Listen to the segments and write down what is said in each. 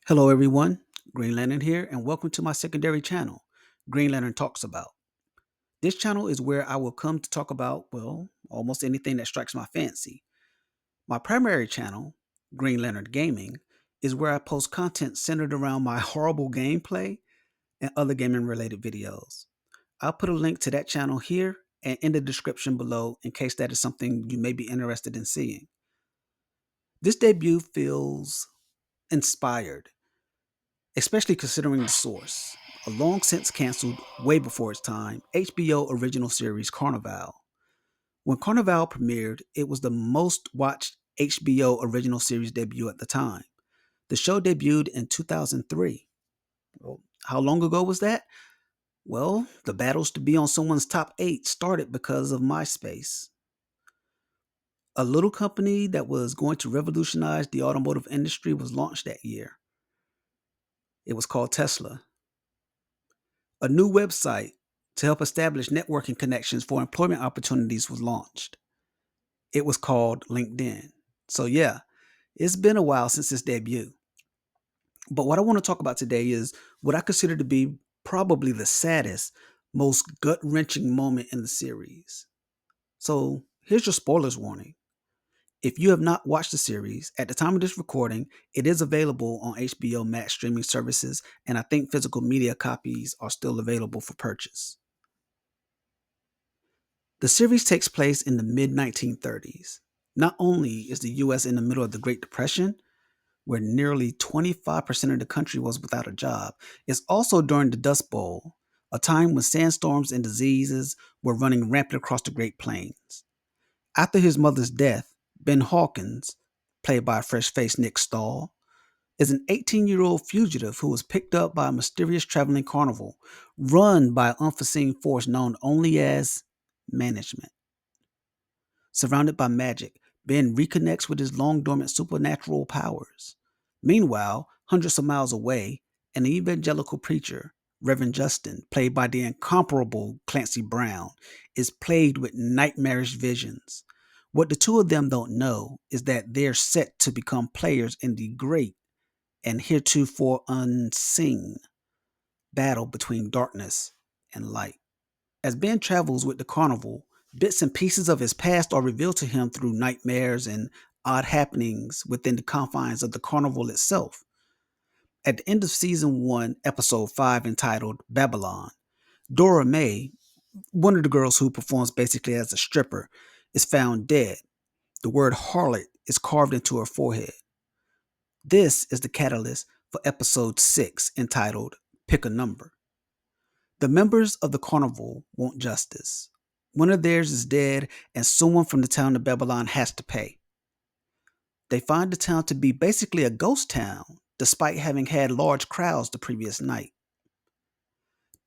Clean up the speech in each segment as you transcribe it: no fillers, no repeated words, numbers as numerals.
Hello, everyone. Green Lantern here, and welcome to my secondary channel, Green Lantern Talks About. This channel is where I will come to talk about, well, almost anything that strikes my fancy. My primary channel, Green Lantern Gaming, is where I post content centered around my horrible gameplay and other gaming related videos. I'll put a link to that channel here and in the description below in case that is something you may be interested in seeing. This debut feels inspired, especially considering the source. A long since canceled, way before its time, HBO original series Carnivale. When Carnivale premiered, it was the most watched HBO original series debut at the time. The show debuted in 2003. Well, how long ago was that? Well, the battles to be on someone's top 8 started because of MySpace, a little company that was going to revolutionize the automotive industry was launched that year. It was called Tesla. A new website to help establish networking connections for employment opportunities was launched. It was called LinkedIn. So, yeah, it's been a while since its debut. But what I want to talk about today is what I consider to be probably the saddest, most gut wrenching moment in the series. So, here's your spoilers warning. If you have not watched the series, at the time of this recording, it is available on HBO Max streaming services, and I think physical media copies are still available for purchase. The series takes place in the mid 1930s. Not only is the US in the middle of the Great Depression, where nearly 25% of the country was without a job, it's also during the Dust Bowl, a time when sandstorms and diseases were running rampant across the Great Plains. After his mother's death, Ben Hawkins, played by fresh faced Nick Stahl, is an 18-year-old fugitive who was picked up by a mysterious traveling carnival run by an unforeseen force known only as management. Surrounded by magic, Ben reconnects with his long dormant supernatural powers. Meanwhile, hundreds of miles away, an evangelical preacher, Reverend Justin, played by the incomparable Clancy Brown, is plagued with nightmarish visions. What the two of them don't know is that they're set to become players in the great and heretofore unseen battle between darkness and light. As Ben travels with the carnival, bits and pieces of his past are revealed to him through nightmares and odd happenings within the confines of the carnival itself. At the end of season 1, episode 5, entitled Babylon, Dora May, one of the girls who performs basically as a stripper, is found dead. The word harlot is carved into her forehead. This is the catalyst for episode 6, entitled Pick a Number. The members of the carnival want justice. One of theirs is dead, and someone from the town of Babylon has to pay. They find the town to be basically a ghost town, despite having had large crowds the previous night.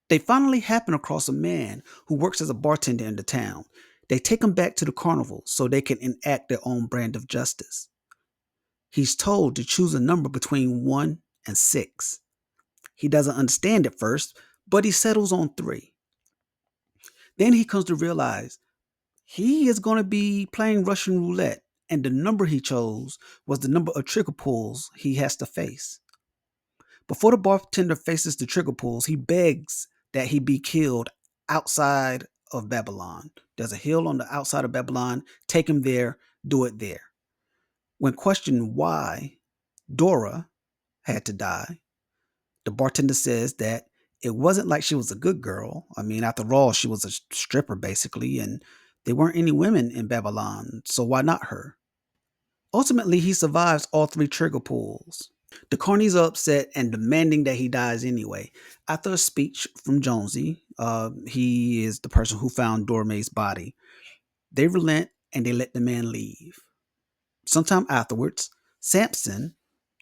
They finally happen across a man who works as a bartender in the town. They take him back to the carnival so they can enact their own brand of justice. He's told to choose a number between 1 and 6. He doesn't understand at first, but he settles on 3. Then he comes to realize he is going to be playing Russian roulette, and the number he chose was the number of trigger pulls he has to face. Before the bartender faces the trigger pulls, he begs that he be killed outside of Babylon. There's a hill on the outside of Babylon. Take him there, do it there. When questioned why Dora had to die, the bartender says that it wasn't like she was a good girl. I mean, after all, she was a stripper basically, and there weren't any women in Babylon, so why not her? Ultimately, he survives all 3 trigger pulls. The carnies are upset and demanding that he dies anyway. After a speech from Jonesy, he is the person who found Dorme's body, they relent and they let the man leave. Sometime afterwards, Samson,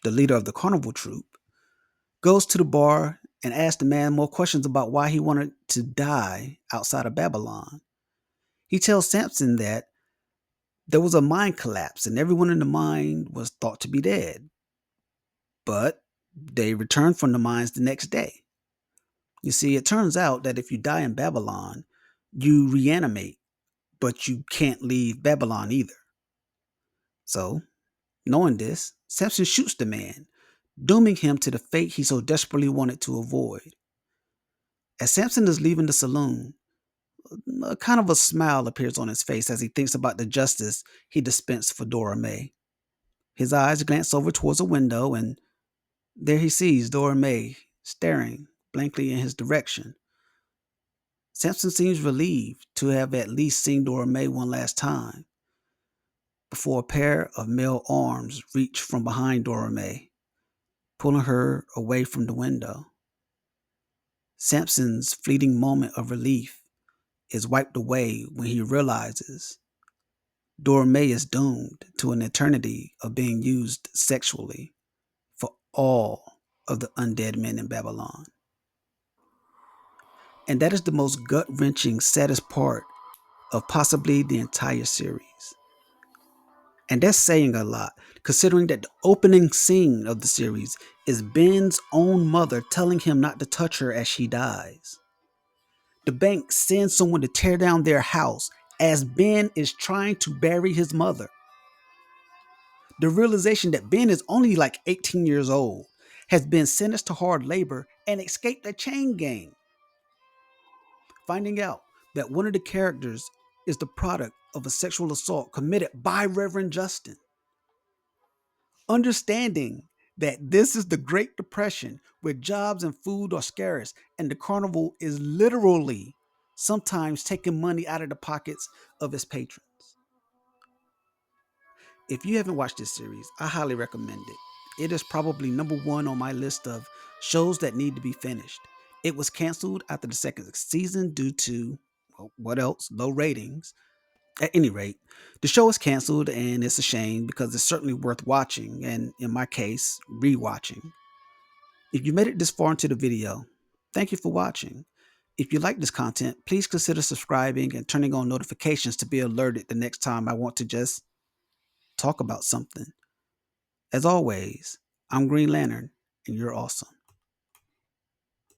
the leader of the carnival troupe, goes to the bar and asks the man more questions about why he wanted to die outside of Babylon. He tells Samson that there was a mine collapse and everyone in the mine was thought to be dead. But they returned from the mines the next day. You see, it turns out that if you die in Babylon, you reanimate, but you can't leave Babylon either. So, knowing this, Samson shoots the man, dooming him to the fate he so desperately wanted to avoid. As Samson is leaving the saloon, a kind of a smile appears on his face as he thinks about the justice he dispensed for Dora May. His eyes glance over towards a window, and there he sees Dora May staring blankly in his direction. Samson seems relieved to have at least seen Dora May one last time before a pair of male arms reach from behind Dora May, pulling her away from the window. Samson's fleeting moment of relief is wiped away when he realizes Dora May is doomed to an eternity of being used sexually for all of the undead men in Babylon. And that is the most gut wrenching, saddest part of possibly the entire series. And that's saying a lot, considering that the opening scene of the series is Ben's own mother telling him not to touch her as she dies. The bank sends someone to tear down their house as Ben is trying to bury his mother. The realization that Ben is only like 18 years old, has been sentenced to hard labor, and escaped a chain gang. Finding out that one of the characters is the product of a sexual assault committed by Reverend Justin. Understanding that this is the Great Depression where jobs and food are scarce and the carnival is literally sometimes taking money out of the pockets of its patrons. If you haven't watched this series, I highly recommend it. It is probably number one on my list of shows that need to be finished. It was canceled after the second season due to, well, what else? Low ratings. At any rate, the show is canceled and it's a shame because it's certainly worth watching and, in my case, rewatching. If you made it this far into the video, thank you for watching. If you like this content, please consider subscribing and turning on notifications to be alerted the next time I want to just talk about something. As always, I'm Green Lantern, and you're awesome.